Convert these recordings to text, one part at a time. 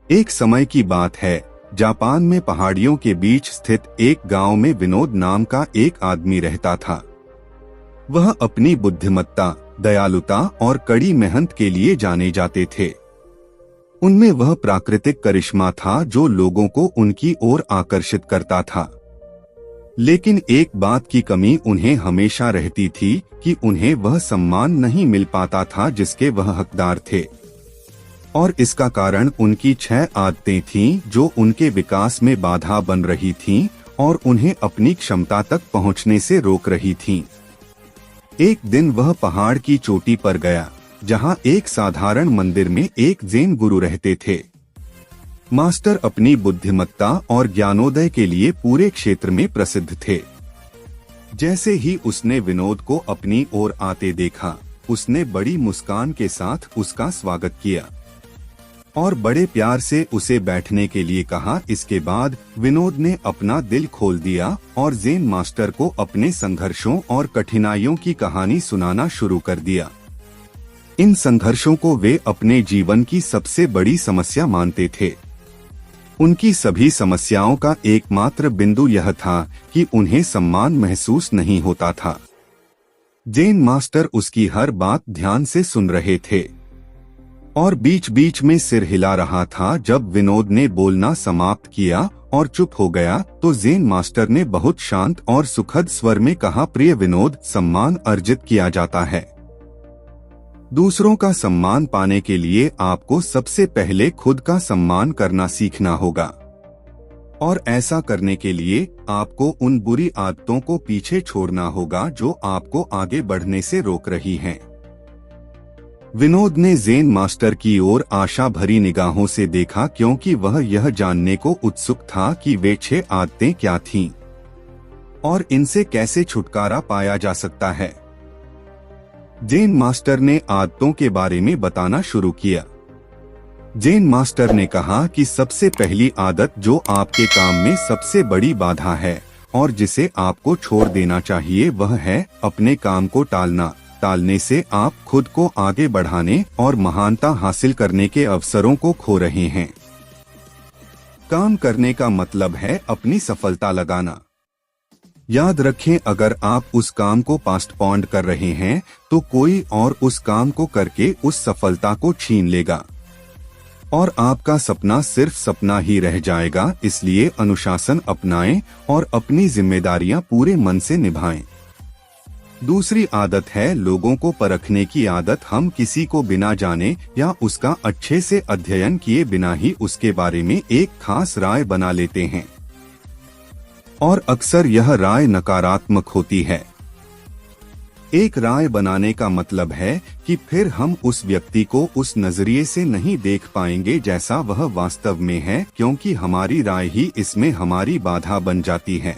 एक समय की बात है, जापान में पहाड़ियों के बीच स्थित एक गांव में विनोद नाम का एक आदमी रहता था। वह अपनी बुद्धिमत्ता, दयालुता और कड़ी मेहनत के लिए जाने जाते थे। उनमें वह प्राकृतिक करिश्मा था जो लोगों को उनकी ओर आकर्षित करता था। लेकिन एक बात की कमी उन्हें हमेशा रहती थी कि उन्हें वह सम्मान नहीं मिल पाता था जिसके वह हकदार थे। और इसका कारण उनकी 6 आदतें थीं जो उनके विकास में बाधा बन रही थीं और उन्हें अपनी क्षमता तक पहुंचने से रोक रही थीं। एक दिन वह पहाड़ की चोटी पर गया, जहां एक साधारण मंदिर में एक जैन गुरु रहते थे। मास्टर अपनी बुद्धिमत्ता और ज्ञानोदय के लिए पूरे क्षेत्र में प्रसिद्ध थे। जैसे ही उसने विनोद को अपनी ओर आते देखा, उसने बड़ी मुस्कान के साथ उसका स्वागत किया और बड़े प्यार से उसे बैठने के लिए कहा। इसके बाद विनोद ने अपना दिल खोल दिया और ज़ेन मास्टर को अपने संघर्षों और कठिनाइयों की कहानी सुनाना शुरू कर दिया। इन संघर्षों को वे अपने जीवन की सबसे बड़ी समस्या मानते थे। उनकी सभी समस्याओं का एकमात्र बिंदु यह था कि उन्हें सम्मान महसूस नहीं होता था। ज़ेन मास्टर उसकी हर बात ध्यान से सुन रहे थे और बीच बीच में सिर हिला रहा था। जब विनोद ने बोलना समाप्त किया और चुप हो गया तो ज़ेन मास्टर ने बहुत शांत और सुखद स्वर में कहा, प्रिय विनोद, सम्मान अर्जित किया जाता है। दूसरों का सम्मान पाने के लिए आपको सबसे पहले खुद का सम्मान करना सीखना होगा और ऐसा करने के लिए आपको उन बुरी आदतों को पीछे छोड़ना होगा जो आपको आगे बढ़ने से रोक रही हैं। विनोद ने ज़ेन मास्टर की ओर आशा भरी निगाहों से देखा, क्योंकि वह यह जानने को उत्सुक था कि वे 6 आदतें क्या थीं और इनसे कैसे छुटकारा पाया जा सकता है। ज़ेन मास्टर ने आदतों के बारे में बताना शुरू किया। ज़ेन मास्टर ने कहा कि सबसे पहली आदत जो आपके काम में सबसे बड़ी बाधा है और जिसे आपको छोड़ देना चाहिए, वह है अपने काम को टालना। टालने से आप खुद को आगे बढ़ाने और महानता हासिल करने के अवसरों को खो रहे हैं। काम करने का मतलब है अपनी सफलता लगाना। याद रखें, अगर आप उस काम को पोस्टपोन कर रहे हैं तो कोई और उस काम को करके उस सफलता को छीन लेगा और आपका सपना सिर्फ सपना ही रह जाएगा। इसलिए अनुशासन अपनाएं और अपनी जिम्मेदारियां पूरे मन से निभाएं। दूसरी आदत है लोगों को परखने की आदत। हम किसी को बिना जाने या उसका अच्छे से अध्ययन किए बिना ही उसके बारे में एक खास राय बना लेते हैं और अक्सर यह राय नकारात्मक होती है। एक राय बनाने का मतलब है कि फिर हम उस व्यक्ति को उस नजरिए से नहीं देख पाएंगे जैसा वह वास्तव में है, क्योंकि हमारी राय ही इसमें हमारी बाधा बन जाती है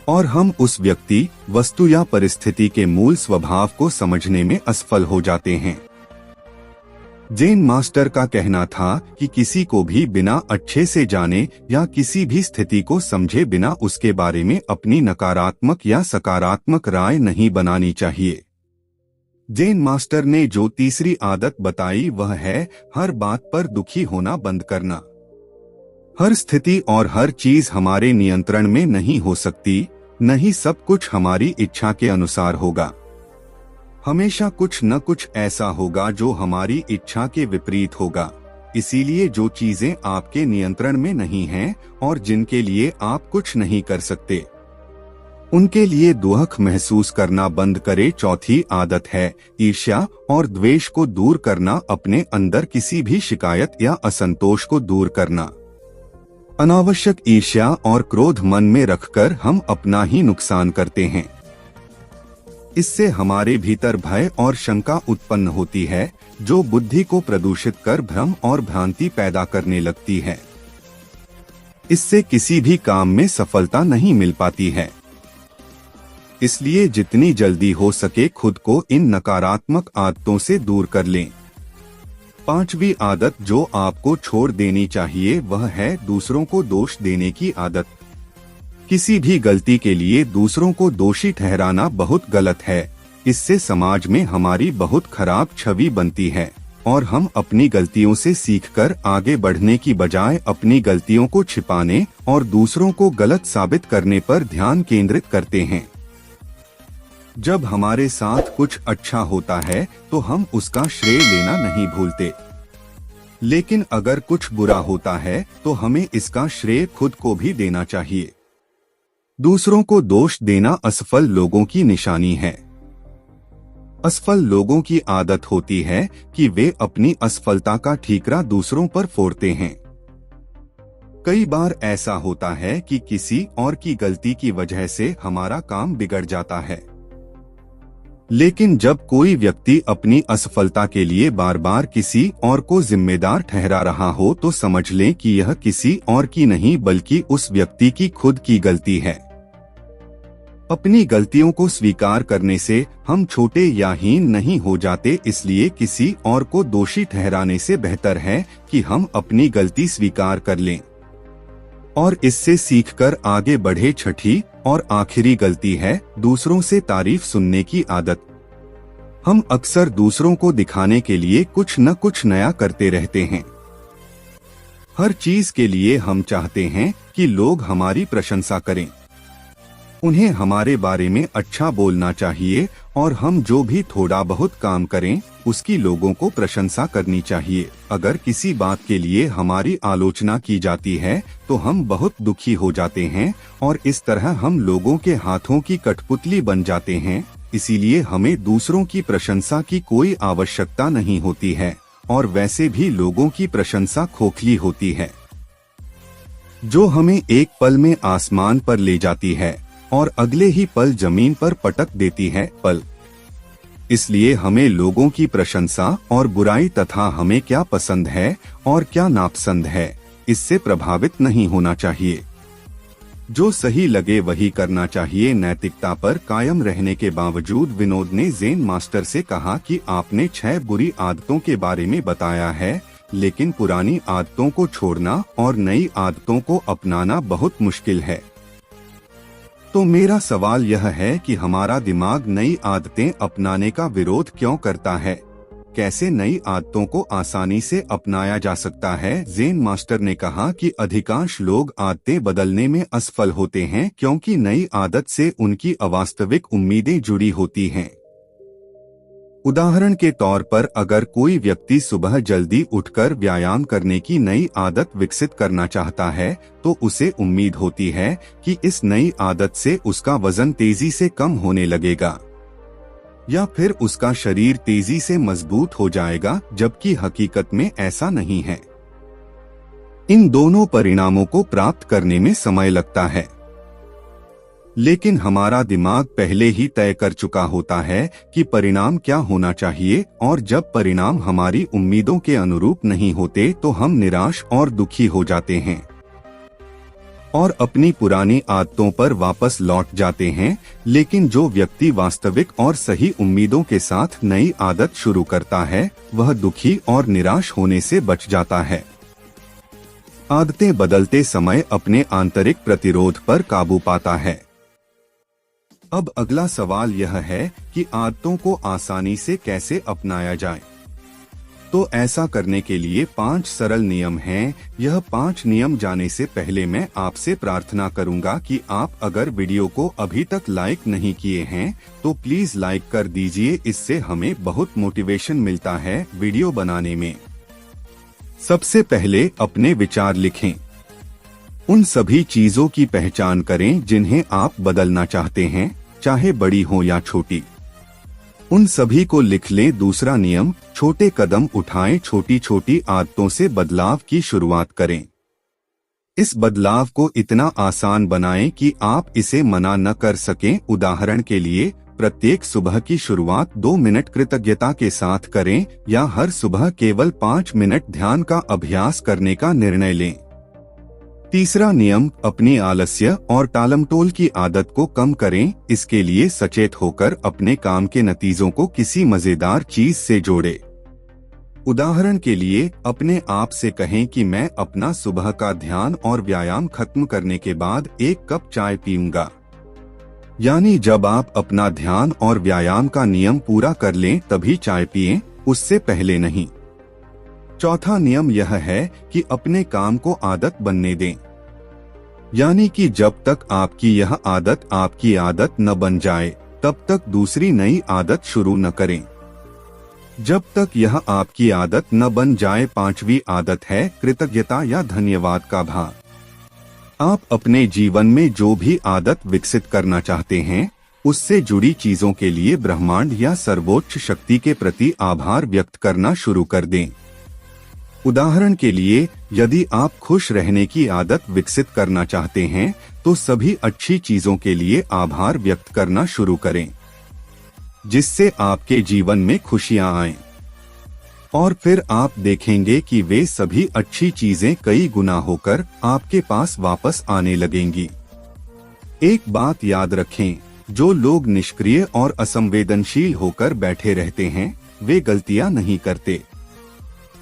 और हम उस व्यक्ति, वस्तु या परिस्थिति के मूल स्वभाव को समझने में असफल हो जाते हैं। ज़ेन मास्टर का कहना था कि किसी को भी बिना अच्छे से जाने या किसी भी स्थिति को समझे बिना उसके बारे में अपनी नकारात्मक या सकारात्मक राय नहीं बनानी चाहिए। ज़ेन मास्टर ने जो तीसरी आदत बताई वह है हर बात पर दुखी होना बंद करना। हर स्थिति और हर चीज हमारे नियंत्रण में नहीं हो सकती, नहीं सब कुछ हमारी इच्छा के अनुसार होगा। हमेशा कुछ न कुछ ऐसा होगा जो हमारी इच्छा के विपरीत होगा। इसीलिए जो चीजें आपके नियंत्रण में नहीं हैं और जिनके लिए आप कुछ नहीं कर सकते, उनके लिए दुख महसूस करना बंद करें। चौथी आदत है ईर्ष्या और द्वेष को दूर करना। अपने अंदर किसी भी शिकायत या असंतोष को दूर करना। अनावश्यक ईर्ष्या और क्रोध मन में रखकर हम अपना ही नुकसान करते हैं। इससे हमारे भीतर भय और शंका उत्पन्न होती है जो बुद्धि को प्रदूषित कर भ्रम और भ्रांति पैदा करने लगती है। इससे किसी भी काम में सफलता नहीं मिल पाती है। इसलिए जितनी जल्दी हो सके खुद को इन नकारात्मक आदतों से दूर कर लें। पांचवी आदत जो आपको छोड़ देनी चाहिए वह है दूसरों को दोष देने की आदत। किसी भी गलती के लिए दूसरों को दोषी ठहराना बहुत गलत है। इससे समाज में हमारी बहुत खराब छवि बनती है और हम अपनी गलतियों से सीखकर आगे बढ़ने की बजाय अपनी गलतियों को छिपाने और दूसरों को गलत साबित करने पर ध्यान केंद्रित करते हैं। जब हमारे साथ कुछ अच्छा होता है तो हम उसका श्रेय लेना नहीं भूलते, लेकिन अगर कुछ बुरा होता है तो हमें इसका श्रेय खुद को भी देना चाहिए। दूसरों को दोष देना असफल लोगों की निशानी है। असफल लोगों की आदत होती है कि वे अपनी असफलता का ठीकरा दूसरों पर फोड़ते हैं। कई बार ऐसा होता है कि किसी और की गलती की वजह से हमारा काम बिगड़ जाता है, लेकिन जब कोई व्यक्ति अपनी असफलता के लिए बार बार किसी और को जिम्मेदार ठहरा रहा हो तो समझ लें कि यह किसी और की नहीं बल्कि उस व्यक्ति की खुद की गलती है। अपनी गलतियों को स्वीकार करने से हम छोटे या हीन नहीं हो जाते, इसलिए किसी और को दोषी ठहराने से बेहतर है कि हम अपनी गलती स्वीकार कर लें और इससे सीखकर आगे बढ़े। छठी और आखिरी गलती है दूसरों से तारीफ सुनने की आदत। हम अक्सर दूसरों को दिखाने के लिए कुछ न कुछ नया करते रहते हैं। हर चीज के लिए हम चाहते हैं कि लोग हमारी प्रशंसा करें। उन्हें हमारे बारे में अच्छा बोलना चाहिए और हम जो भी थोड़ा बहुत काम करें उसकी लोगों को प्रशंसा करनी चाहिए। अगर किसी बात के लिए हमारी आलोचना की जाती है तो हम बहुत दुखी हो जाते हैं और इस तरह हम लोगों के हाथों की कठपुतली बन जाते हैं। इसीलिए हमें दूसरों की प्रशंसा की कोई आवश्यकता नहीं होती है और वैसे भी लोगों की प्रशंसा खोखली होती है जो हमें एक पल में आसमान पर ले जाती है और अगले ही पल जमीन पर पटक देती है। इसलिए हमें लोगों की प्रशंसा और बुराई तथा हमें क्या पसंद है और क्या नापसंद है इससे प्रभावित नहीं होना चाहिए। जो सही लगे वही करना चाहिए। नैतिकता पर कायम रहने के बावजूद विनोद ने ज़ेन मास्टर से कहा कि आपने 6 बुरी आदतों के बारे में बताया है, लेकिन पुरानी आदतों को छोड़ना और नई आदतों को अपनाना बहुत मुश्किल है। तो मेरा सवाल यह है कि हमारा दिमाग नई आदतें अपनाने का विरोध क्यों करता है? कैसे नई आदतों को आसानी से अपनाया जा सकता है? ज़ेन मास्टर ने कहा कि अधिकांश लोग आदतें बदलने में असफल होते हैं क्योंकि नई आदत से उनकी अवास्तविक उम्मीदें जुड़ी होती हैं। उदाहरण के तौर पर अगर कोई व्यक्ति सुबह जल्दी उठकर व्यायाम करने की नई आदत विकसित करना चाहता है तो उसे उम्मीद होती है कि इस नई आदत से उसका वजन तेजी से कम होने लगेगा या फिर उसका शरीर तेजी से मजबूत हो जाएगा, जबकि हकीकत में ऐसा नहीं है। इन दोनों परिणामों को प्राप्त करने में समय लगता है, लेकिन हमारा दिमाग पहले ही तय कर चुका होता है कि परिणाम क्या होना चाहिए और जब परिणाम हमारी उम्मीदों के अनुरूप नहीं होते तो हम निराश और दुखी हो जाते हैं और अपनी पुरानी आदतों पर वापस लौट जाते हैं। लेकिन जो व्यक्ति वास्तविक और सही उम्मीदों के साथ नई आदत शुरू करता है वह दुखी और निराश होने से बच जाता है। आदतें बदलते समय अपने आंतरिक प्रतिरोध पर काबू पाता है। अब अगला सवाल यह है कि आदतों को आसानी से कैसे अपनाया जाए। तो ऐसा करने के लिए 5 सरल नियम हैं। यह 5 नियम जाने से पहले मैं आपसे प्रार्थना करूंगा कि आप अगर वीडियो को अभी तक लाइक नहीं किए हैं तो प्लीज लाइक कर दीजिए, इससे हमें बहुत मोटिवेशन मिलता है वीडियो बनाने में। सबसे पहले अपने विचार लिखें। उन सभी चीजों की पहचान करें जिन्हें आप बदलना चाहते हैं, चाहे बड़ी हो या छोटी। उन सभी को लिख लें। दूसरा नियम, छोटे कदम उठाएं। छोटी छोटी आदतों से बदलाव की शुरुआत करें। इस बदलाव को इतना आसान बनाएं कि आप इसे मना न कर सकें। उदाहरण के लिए, प्रत्येक सुबह की शुरुआत 2 मिनट कृतज्ञता के साथ करें या हर सुबह केवल 5 मिनट ध्यान का अभ्यास करने का निर्णय लें। तीसरा नियम, अपनी आलस्य और टालमटोल की आदत को कम करें। इसके लिए सचेत होकर अपने काम के नतीजों को किसी मजेदार चीज से जोड़ें। उदाहरण के लिए, अपने आप से कहें कि मैं अपना सुबह का ध्यान और व्यायाम खत्म करने के बाद 1 कप चाय पीऊंगा। यानी जब आप अपना ध्यान और व्यायाम का नियम पूरा कर लें तभी चाय पिएं, उससे पहले नहीं। चौथा नियम यह है कि अपने काम को आदत बनने दें, यानी कि जब तक आपकी यह आदत आपकी आदत न बन जाए तब तक दूसरी नई आदत शुरू न करें। जब तक यह आपकी आदत न बन जाए। पांचवी आदत है कृतज्ञता या धन्यवाद का भाव। आप अपने जीवन में जो भी आदत विकसित करना चाहते हैं उससे जुड़ी चीजों के लिए ब्रह्मांड या सर्वोच्च शक्ति के प्रति आभार व्यक्त करना शुरू कर दें। उदाहरण के लिए, यदि आप खुश रहने की आदत विकसित करना चाहते हैं तो सभी अच्छी चीजों के लिए आभार व्यक्त करना शुरू करें, जिससे आपके जीवन में खुशियां आएं। और फिर आप देखेंगे कि वे सभी अच्छी चीजें कई गुना होकर आपके पास वापस आने लगेंगी। एक बात याद रखें, जो लोग निष्क्रिय और असंवेदनशील होकर बैठे रहते हैं वे गलतियां नहीं करते।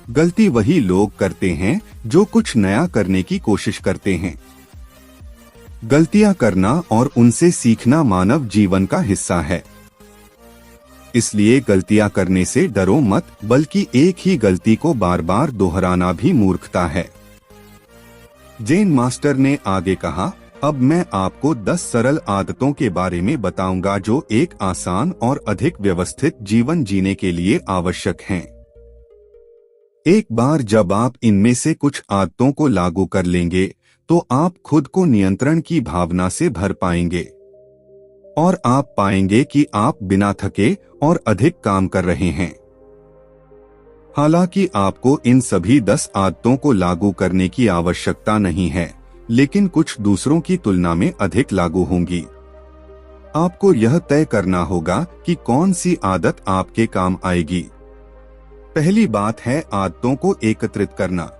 गलती वही लोग करते हैं जो कुछ नया करने की कोशिश करते हैं। गलतियां करना और उनसे सीखना मानव जीवन का हिस्सा है। इसलिए गलतियां करने से डरो मत, बल्कि एक ही गलती को बार बार दोहराना भी मूर्खता है। ज़ेन मास्टर ने आगे कहा, अब मैं आपको 10 सरल आदतों के बारे में बताऊंगा जो एक आसान और अधिक व्यवस्थित जीवन जीने के लिए आवश्यक हैं। एक बार जब आप इनमें से कुछ आदतों को लागू कर लेंगे तो आप खुद को नियंत्रण की भावना से भर पाएंगे और आप पाएंगे कि आप बिना थके और अधिक काम कर रहे हैं। हालांकि आपको इन सभी 10 आदतों को लागू करने की आवश्यकता नहीं है, लेकिन कुछ दूसरों की तुलना में अधिक लागू होंगी। आपको यह तय करना होगा कि कौन सी आदत आपके काम आएगी। पहली बात है आदतों को एकत्रित करना।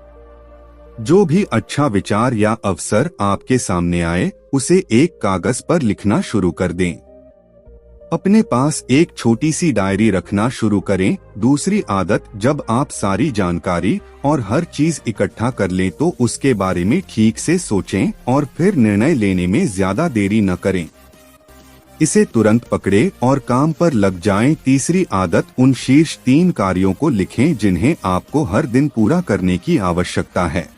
जो भी अच्छा विचार या अवसर आपके सामने आए उसे एक कागज पर लिखना शुरू कर दें। अपने पास एक छोटी सी डायरी रखना शुरू करें। दूसरी आदत, जब आप सारी जानकारी और हर चीज इकट्ठा कर लें तो उसके बारे में ठीक से सोचें और फिर निर्णय लेने में ज्यादा देरी न करें। इसे तुरंत पकड़े और काम पर लग जाएं। तीसरी आदत, उन शीर्ष 3 कार्यों को लिखें जिन्हें आपको हर दिन पूरा करने की आवश्यकता है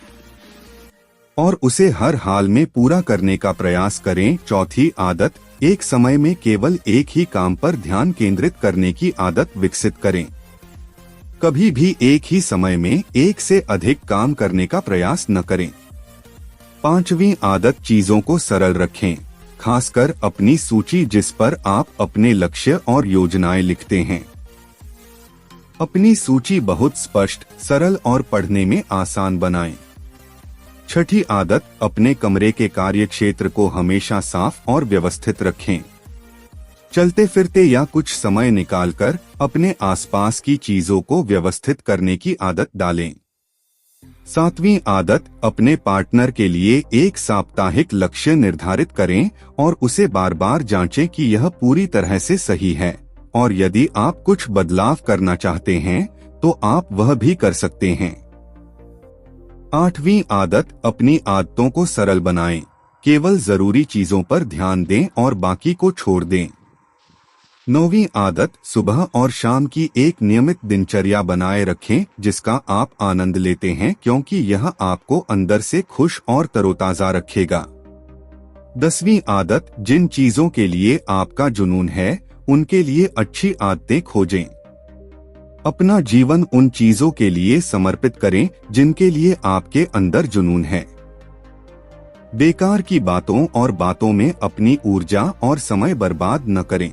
और उसे हर हाल में पूरा करने का प्रयास करें। चौथी आदत, एक समय में केवल एक ही काम पर ध्यान केंद्रित करने की आदत विकसित करें। कभी भी एक ही समय में एक से अधिक काम करने का प्रयास न करें। पांचवी आदत, चीजों को सरल रखें, खासकर अपनी सूची जिस पर आप अपने लक्ष्य और योजनाएं लिखते हैं। अपनी सूची बहुत स्पष्ट, सरल और पढ़ने में आसान बनाएं। छठी आदत, अपने कमरे के कार्य क्षेत्र को हमेशा साफ और व्यवस्थित रखें। चलते फिरते या कुछ समय निकालकर अपने आसपास की चीजों को व्यवस्थित करने की आदत डालें। सातवीं आदत, अपने पार्टनर के लिए एक साप्ताहिक लक्ष्य निर्धारित करें और उसे बार बार जांचें कि यह पूरी तरह से सही है, और यदि आप कुछ बदलाव करना चाहते हैं तो आप वह भी कर सकते हैं। आठवीं आदत, अपनी आदतों को सरल बनाएं। केवल जरूरी चीजों पर ध्यान दें और बाकी को छोड़ दें। नौवीं आदत, सुबह और शाम की एक नियमित दिनचर्या बनाए रखें जिसका आप आनंद लेते हैं, क्योंकि यह आपको अंदर से खुश और तरोताजा रखेगा। 10वीं आदत, जिन चीजों के लिए आपका जुनून है उनके लिए अच्छी आदतें खोजें। अपना जीवन उन चीजों के लिए समर्पित करें जिनके लिए आपके अंदर जुनून है। बेकार की बातों और बातों में अपनी ऊर्जा और समय बर्बाद न करें।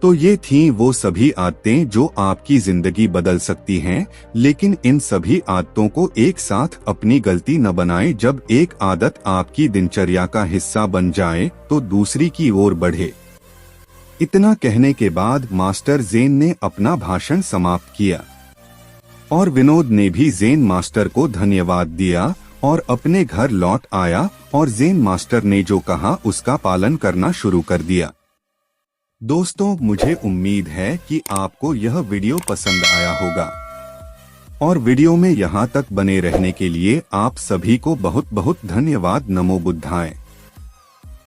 तो ये थीं वो सभी आदतें जो आपकी जिंदगी बदल सकती हैं, लेकिन इन सभी आदतों को एक साथ अपनी गलती न बनाएं। जब एक आदत आपकी दिनचर्या का हिस्सा बन जाए तो दूसरी की ओर बढ़े। इतना कहने के बाद मास्टर ज़ेन ने अपना भाषण समाप्त किया और विनोद ने भी ज़ेन मास्टर को धन्यवाद दिया और अपने घर लौट आया और ज़ेन मास्टर ने जो कहा उसका पालन करना शुरू कर दिया। दोस्तों, मुझे उम्मीद है कि आपको यह वीडियो पसंद आया होगा और वीडियो में यहाँ तक बने रहने के लिए आप सभी को बहुत बहुत धन्यवाद। नमो बुद्धाय।